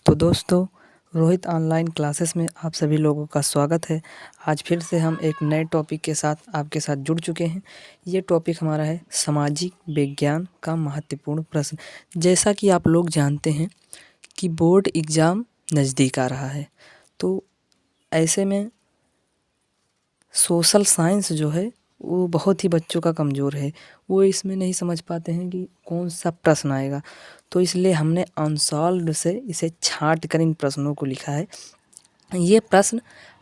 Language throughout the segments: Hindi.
तो दोस्तों, रोहित ऑनलाइन क्लासेस में आप सभी लोगों का स्वागत है। आज फिर से हम एक नए टॉपिक के साथ आपके साथ जुड़ चुके हैं। ये टॉपिक हमारा है सामाजिक विज्ञान का महत्वपूर्ण प्रश्न। जैसा कि आप लोग जानते हैं कि बोर्ड एग्ज़ाम नज़दीक आ रहा है, तो ऐसे में सोशल साइंस जो है वो बहुत ही बच्चों का कमज़ोर है। वो इसमें नहीं समझ पाते हैं कि कौन सा प्रश्न आएगा, तो इसलिए हमने अनसॉल्व्ड से इसे छांट कर इन प्रश्नों को लिखा है। ये प्रश्न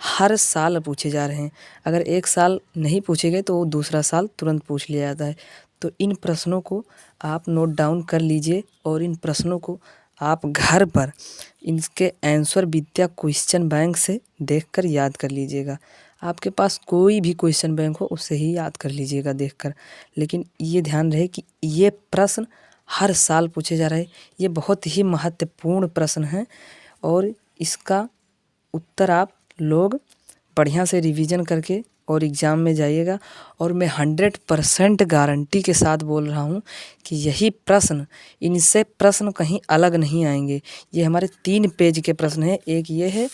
हर साल पूछे जा रहे हैं। अगर एक साल नहीं पूछे गए तो वो दूसरा साल तुरंत पूछ लिया जाता है। तो इन प्रश्नों को आप नोट डाउन कर लीजिए और इन प्रश्नों को आप घर पर इनके आंसर विद्या क्वेश्चन बैंक से देखकर याद कर लीजिएगा। आपके पास कोई भी क्वेश्चन बैंक हो उससे ही याद कर लीजिएगा देखकर। लेकिन ये ध्यान रहे कि ये प्रश्न हर साल पूछे जा रहे हैं। ये बहुत ही महत्वपूर्ण प्रश्न है और इसका उत्तर आप लोग बढ़िया से रिवीजन करके और एग्ज़ाम में जाइएगा। और मैं 100% गारंटी के साथ बोल रहा हूँ कि यही प्रश्न, इनसे प्रश्न कहीं अलग नहीं आएंगे। ये हमारे 3 पेज के प्रश्न हैं, एक ये है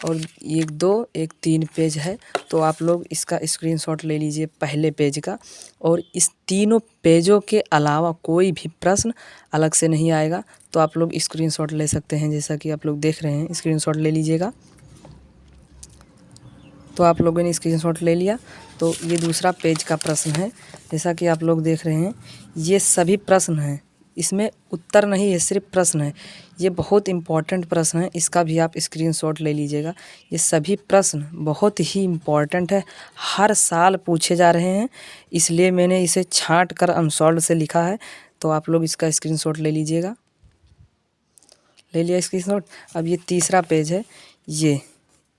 और एक 2 एक 3 पेज है। तो आप लोग इसका स्क्रीनशॉट ले लीजिए पहले पेज का, और इस तीनों पेजों के अलावा कोई भी प्रश्न अलग से नहीं आएगा। तो आप लोग स्क्रीनशॉट ले सकते हैं, जैसा कि आप लोग देख रहे हैं। स्क्रीनशॉट ले लीजिएगा। तो आप लोगों ने स्क्रीनशॉट ले लिया। तो ये दूसरा पेज का प्रश्न है, जैसा कि आप लोग देख रहे हैं। ये सभी प्रश्न हैं, इसमें उत्तर नहीं है, सिर्फ प्रश्न है। ये बहुत इम्पॉर्टेंट प्रश्न है, इसका भी आप स्क्रीनशॉट ले लीजिएगा। ये सभी प्रश्न बहुत ही इम्पॉर्टेंट है, हर साल पूछे जा रहे हैं, इसलिए मैंने इसे छांट कर अनसॉल्व्ड से लिखा है। तो आप लोग इसका स्क्रीनशॉट ले लीजिएगा। ले लिया स्क्रीनशॉट। अब ये तीसरा पेज है। ये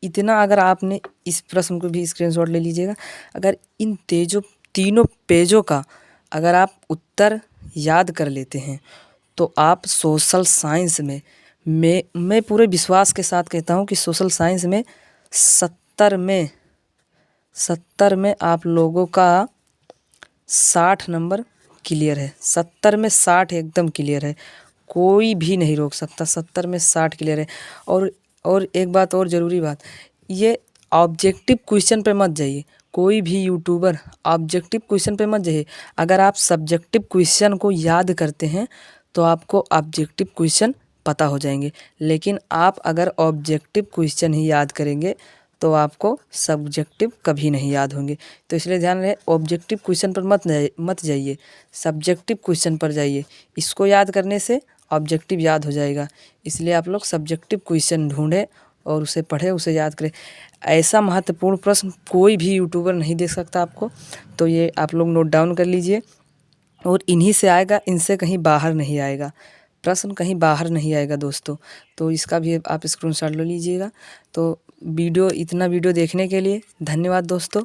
इतना अगर आपने इस प्रश्न को भी स्क्रीनशॉट ले लीजिएगा। अगर इन तीनों पेजों का अगर आप उत्तर याद कर लेते हैं तो आप सोशल साइंस में, मैं पूरे विश्वास के साथ कहता हूँ कि सोशल साइंस में 70 में आप लोगों का 60 नंबर क्लियर है। 70 में 60 एकदम क्लियर है, कोई भी नहीं रोक सकता। 70 में 60 क्लियर है। और एक बात और ज़रूरी बात, ये ऑब्जेक्टिव क्वेश्चन पे मत जाइए। कोई भी यूट्यूबर ऑब्जेक्टिव क्वेश्चन पे मत जाइए। अगर आप सब्जेक्टिव क्वेश्चन को याद करते हैं तो आपको ऑब्जेक्टिव क्वेश्चन पता हो जाएंगे। लेकिन आप अगर ऑब्जेक्टिव क्वेश्चन ही याद करेंगे तो आपको सब्जेक्टिव कभी नहीं याद होंगे। तो इसलिए ध्यान रहे, ऑब्जेक्टिव क्वेश्चन पर मत जाइए, सब्जेक्टिव क्वेश्चन पर जाइए। इसको याद करने से ऑब्जेक्टिव याद हो जाएगा। इसलिए आप लोग सब्जेक्टिव क्वेश्चन ढूंढें और उसे पढ़ें, उसे याद करें। ऐसा महत्वपूर्ण प्रश्न कोई भी यूट्यूबर नहीं दे सकता आपको। तो ये आप लोग नोट डाउन कर लीजिए और इन्हीं से आएगा, इनसे कहीं बाहर नहीं आएगा। प्रश्न कहीं बाहर नहीं आएगा दोस्तों। तो इसका भी आप स्क्रीनशॉट ले लीजिएगा। तो इतना वीडियो देखने के लिए धन्यवाद दोस्तों।